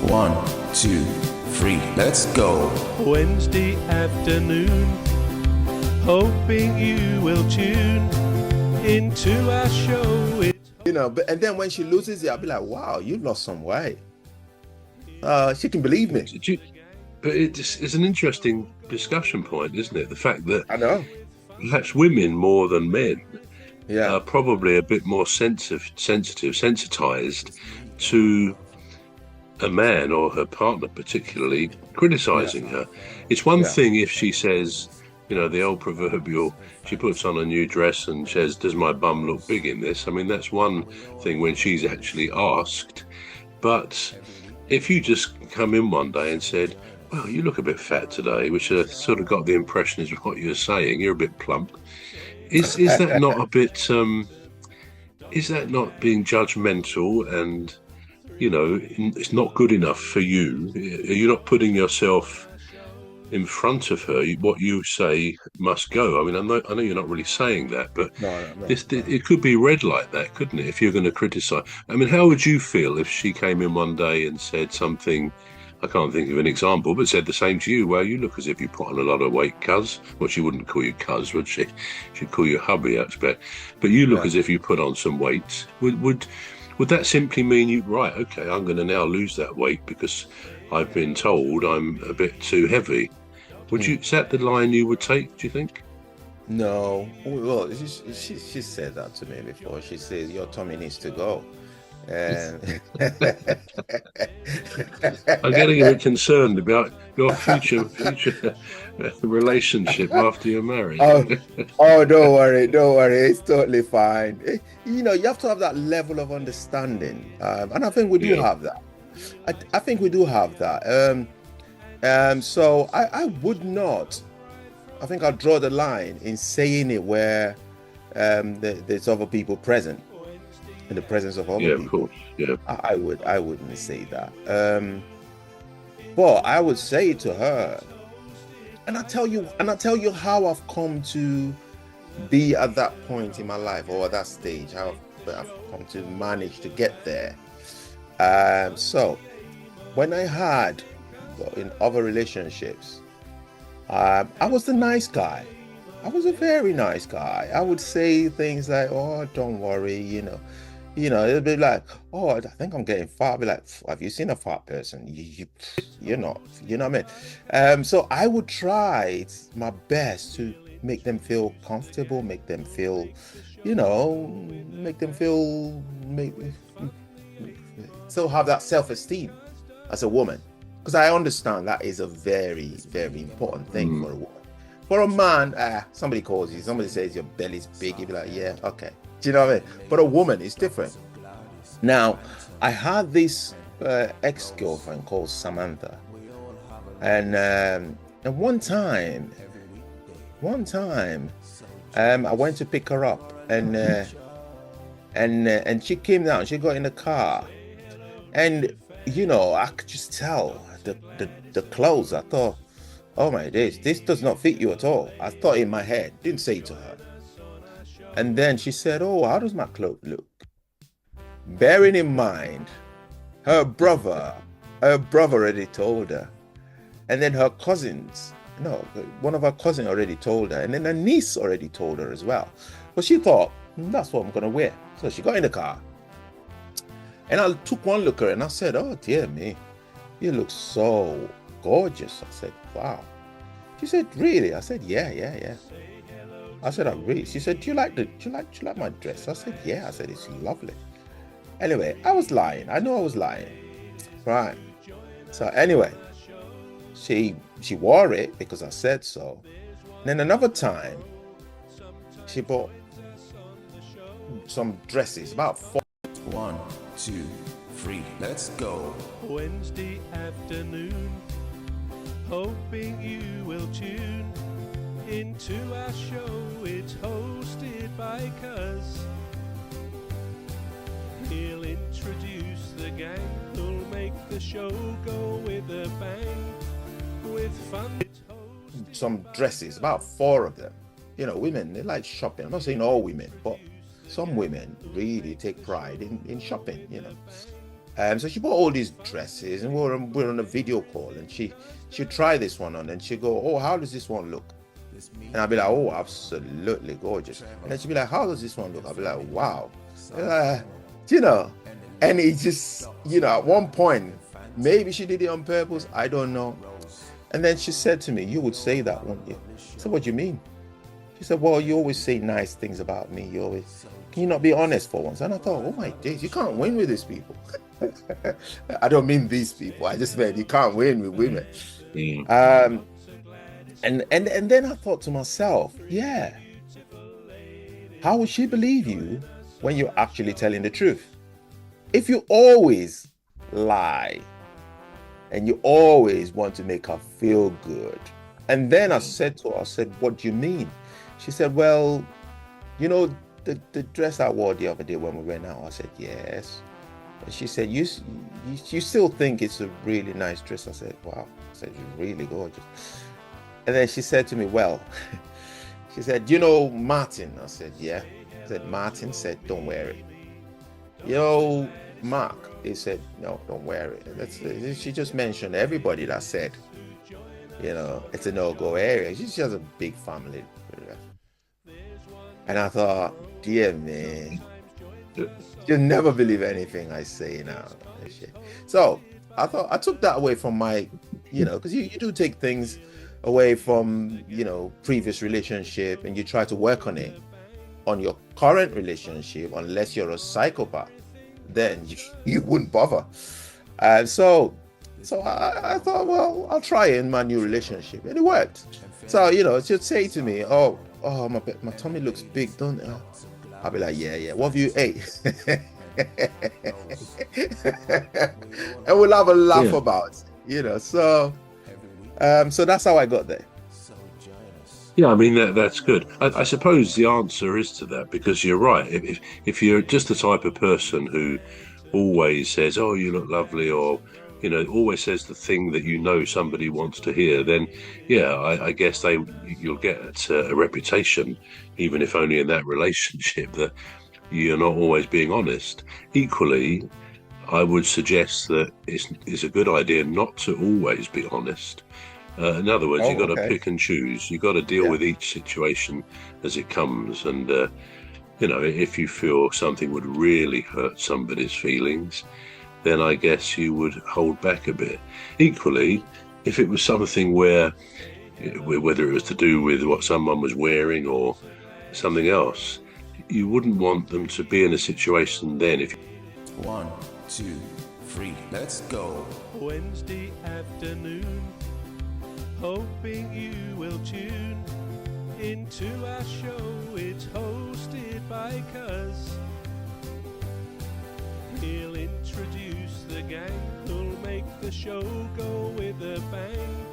1, 2, 3, let's go. Wednesday afternoon, hoping you will tune into our show. You know, but and then when she loses it, I'll be like, wow, you've lost some weight. She can believe me. But it's an interesting discussion point, isn't it? The fact that I know. perhaps women more than men Yeah. are probably a bit more sensitized to a man or her partner, particularly criticizing her. It's one thing if she says, you know, the old proverbial, she puts on a new dress and says, does my bum look big in this? I mean, that's one thing when she's actually asked. But if you just come in one day and said, well, you look a bit fat today, which I sort of got the impression is what you're saying, you're a bit plump. Is that not a bit, is that not being judgmental and, you know, it's not good enough for you? Are you not putting yourself in front of her? What you say must go. I mean, I know you're not really saying that, but it could be read like that, couldn't it? If you're going to criticize, I mean, how would you feel if she came in one day and said something? I can't think of an example, but said the same to you. Well, you look as if you put on a lot of weight, cuz. Well, she wouldn't call you cuz, would she? She'd call you hubby, I expect. But you look as if you put on some weight. Would that simply mean you, right, okay, I'm going to now lose that weight because I've been told I'm a bit too heavy? Is that the line you would take, do you think? No. Well, she said that to me before. She says, your tummy needs to go. And I'm getting a bit concerned about your future relationship after you're married. Oh, don't worry. It's totally fine. You know, you have to have that level of understanding. And I think we do have that. I think we do have that. So I would not, I think I'll draw the line in saying it where there's other people present, in the presence of other people. Of course. Yeah. I wouldn't say that. But I would say to her, and I tell you how I've come to be at that point in my life, or at that stage, how I've come to manage to get there. So when I had in other relationships, I was the nice guy. I was a very nice guy. I would say things like, oh, don't worry, you know, it'd be like, oh, I think I'm getting fat. I'd be like, have you seen a fat person? You're not, you know what I mean? So I would try my best to make them feel comfortable, make them feel, so have that self-esteem as a woman. Because I understand that is a very, very important thing for a woman. For a man, somebody calls you, somebody says your belly's big, you'd be like, yeah, okay. Do you know what I mean? But a woman is different. Now, I had this ex-girlfriend called Samantha. And one time, I went to pick her up, and she came down, she got in the car. And, you know, I could just tell the clothes. I thought, oh my days, this does not fit you at all. I thought in my head, didn't say it to her. And then she said, oh, how does my clothes look? Bearing in mind, her brother already told her. And then her cousins, one of her cousins already told her. And then her niece already told her as well. But she thought, that's what I'm going to wear. So she got in the car. And I took one look at her and I said, oh, dear me, you look so gorgeous. I said, wow. She said, really? I said, yeah. I said, she said, do you like my dress? I said, yeah. I said, it's lovely. Anyway, I was lying. I know I was lying. Right. So anyway, she wore it because I said so. And then another time, she bought some dresses, about 4. 1, 2, 3, let's go. Wednesday afternoon, hoping you will tune into our show. It's hosted by Cuz. He'll introduce the gang who'll make the show go with a bang. With fun, some dresses, about 4 of them. You know, women, they like shopping. I'm not saying all women, but some women really take pride in shopping, you know. So she bought all these dresses, and we're on a video call, and she'd try this one on, and she'd go, "Oh, how does this one look?" And I'd be like, "Oh, absolutely gorgeous." And then she'd be like, "How does this one look?" I'd be like, "Wow." You know, and it just, you know, at one point, maybe she did it on purpose, I don't know. And then she said to me, "You would say that, wouldn't you?" I said, "What do you mean?" She said, "Well, you always say nice things about me. Can you not be honest for once?" And I thought, oh my days, you can't win with these people. I don't mean these people. I just meant you can't win with women. And then I thought to myself, yeah, how would she believe you when you're actually telling the truth? If you always lie and you always want to make her feel good. And then I said to her, I said, "What do you mean?" She said, "Well, you know, the dress I wore the other day when we went out." I said, "Yes." And she said, you still think it's a really nice dress?" I said, "Wow." I said, "You're really gorgeous." And then she said to me, "Well," she said, "You know Martin?" I said, "Yeah." I said, "Martin said, don't wear it." "You know Mark?" He said, "No, don't wear it." She just mentioned everybody that said, you know, it's a no-go area. She has a big family. And I thought, dear me, you'll never believe anything I say now. So I took that away from my, you know, because you do take things away from, you know, previous relationship, and you try to work on it on your current relationship. Unless you're a psychopath, then you wouldn't bother. So I thought, well, I'll try it in my new relationship, and it worked. So, you know, she'd say to me, oh, my tummy looks big, don't it? I'll be like, yeah. What have you ate? And we'll have a laugh about it, you know. So that's how I got there. Yeah, I mean, that's good. I suppose the answer is to that, because you're right. If you're just the type of person who always says, "Oh, you look lovely," or, you know, always says the thing that you know somebody wants to hear, then yeah, I guess you'll get a reputation, even if only in that relationship, that you're not always being honest. Equally, I would suggest that it's a good idea not to always be honest. In other words, you've got to pick and choose. You've got to deal with each situation as it comes. And, you know, if you feel something would really hurt somebody's feelings, then I guess you would hold back a bit. Equally, if it was something whether it was to do with what someone was wearing or something else, you wouldn't want them to be in a situation then. 1, 2, 3, let's go. Wednesday afternoon, hoping you will tune into our show. It's hosted by Cuz. He'll introduce the gang who'll make the show go with a bang.